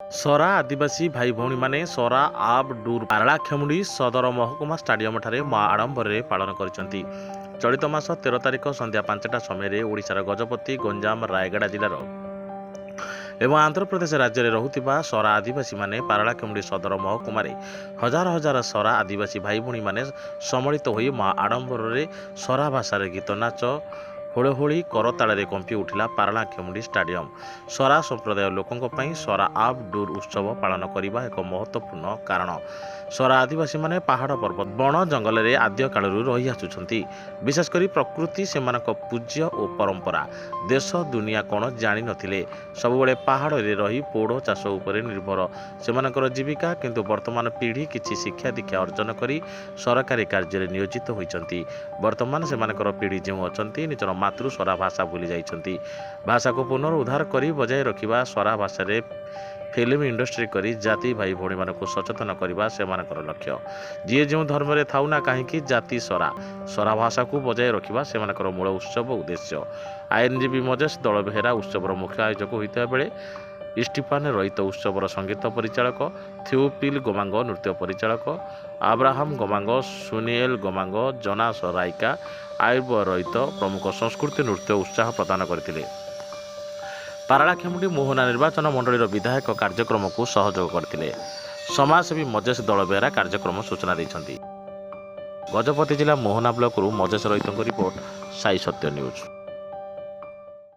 ସରା ଆଦିବାସୀ ଭାଇ ଭଉଣୀମାନେ ସରା ଆବ୍ ଡୁର୍ ପାରଳାଖେମୁଣ୍ଡି ସଦର ମହକୁମା ଷ୍ଟାଡିୟମଠାରେ ମା ଆଡମ୍ବରରେ ପାଳନ କରିଛନ୍ତି। ଚଳିତ ମାସ 13 ତାରିଖ ସନ୍ଧ୍ୟା 5ଟା ସମୟରେ ଓଡ଼ିଶାର ଗଜପତି, ଗଞ୍ଜାମ, ରାୟଗଡ଼ା ଜିଲ୍ଲାର ଏବଂ ଆନ୍ଧ୍ରପ୍ରଦେଶ ରାଜ୍ୟରେ ରହୁଥିବା ସରା ଆଦିବାସୀମାନେ ପାରଳାଖେମୁଣ୍ଡି ସଦର ମହକୁମାରେ ହଜାର ହଜାର ସରା ଆଦିବାସୀ ଭାଇ ଭଉଣୀମାନେ ସମ୍ମିଳିତ ହୋଇ ମା ଆଡମ୍ବରରେ ସରା ଭାଷାରେ ଗୀତ, ନାଚ, ହୋଳୋହୋଳି କରତାଳରେ କମ୍ପି ଉଠିଲା ପାରଳାଖେମୁଣ୍ଡି ଷ୍ଟାଡିୟମ। ସରା ସମ୍ପ୍ରଦାୟ ଲୋକଙ୍କ ପାଇଁ ସରା ଆବ୍ ଡୁର୍ ଉତ୍ସବ ପାଳନ କରିବା ଏକ ମହତ୍ତ୍ୱପୂର୍ଣ୍ଣ କାରଣ। ସରା ଆଦିବାସୀମାନେ ପାହାଡ଼, ପର୍ବତ, ବଣ, ଜଙ୍ଗଲରେ ଆଦ୍ୟ କାଳରୁ ରହି ଆସୁଛନ୍ତି। ବିଶେଷ କରି ପ୍ରକୃତି ସେମାନଙ୍କ ପୂଜ୍ୟ ଓ ପରମ୍ପରା। ଦେଶ ଦୁନିଆ କ'ଣ ଜାଣିନଥିଲେ। ସବୁବେଳେ ପାହାଡ଼ରେ ରହି ପୋଡ଼ ଚାଷ ଉପରେ ନିର୍ଭର ସେମାନଙ୍କର ଜୀବିକା। କିନ୍ତୁ ବର୍ତ୍ତମାନ ପିଢ଼ି କିଛି ଶିକ୍ଷା ଦୀକ୍ଷା ଅର୍ଜନ କରି ସରକାରୀ କାର୍ଯ୍ୟରେ ନିୟୋଜିତ ହୋଇଛନ୍ତି। ବର୍ତ୍ତମାନ ସେମାନଙ୍କର ପିଢ଼ି ଯେଉଁ ଅଛନ୍ତି, ନିଜର ମାତୃ ସରା ଭାଷା ଭୁଲି ଯାଇଛନ୍ତି। ଭାଷାକୁ ପୁନରୁଦ୍ଧାର କରି ବଜାୟ ରଖିବା, ସରା ଭାଷାରେ ଫିଲ୍ମ ଇଣ୍ଡଷ୍ଟ୍ରି କରି ଜାତି ଭାଇ ଭଉଣୀମାନଙ୍କୁ ସଚେତନ କରିବା ସେମାନଙ୍କର ଲକ୍ଷ୍ୟ। ଯିଏ ଯେଉଁ ଧର୍ମରେ ଥାଉ ନା କାହିଁକି, ଜାତି ସରା ଭାଷାକୁ ବଜାୟ ରଖିବା ସେମାନଙ୍କର ମୂଳ ଉତ୍ସବ ଉଦ୍ଦେଶ୍ୟ। ଆଇନଜୀବୀ ମଜେଶ ଦଳବେହେରା ଉତ୍ସବର ମୁଖ୍ୟ ଆୟୋଜକ ହୋଇଥିବା ବେଳେ ଇଷ୍ଟିଫାନ ରୋହିତ ଉତ୍ସବର ସଙ୍ଗୀତ ପରିଚାଳକ, ଥିଓପିଲ୍ ଗୋମାଙ୍ଗ ନୃତ୍ୟ ପରିଚାଳକ, ଆବ୍ରାହାମ ଗୋମାଙ୍ଗ, ସୁନିଏଲ ଗୋମାଙ୍ଗ, ଜୋନାସ ରାଇକା, ଆୟୁବ ରୋହିତ ପ୍ରମୁଖ ସଂସ୍କୃତି ନୃତ୍ୟ ଉତ୍ସାହ ପ୍ରଦାନ କରିଥିଲେ। ପାରଳାଖେମୁଣ୍ଡି ମୋହନା ନିର୍ବାଚନ ମଣ୍ଡଳୀର ବିଧାୟକ କାର୍ଯ୍ୟକ୍ରମକୁ ସହଯୋଗ କରିଥିଲେ। ସମାଜସେବୀ ମଜେଶ ଦଳବେହେରା କାର୍ଯ୍ୟକ୍ରମ ସୂଚନା ଦେଇଛନ୍ତି। ଗଜପତି ଜିଲ୍ଲା ମୋହନା ବ୍ଲକରୁ ମଜେଶ ରୋହିତଙ୍କ ରିପୋର୍ଟ, ସାଇ ସତ୍ୟ ନ୍ୟୁଜ୍।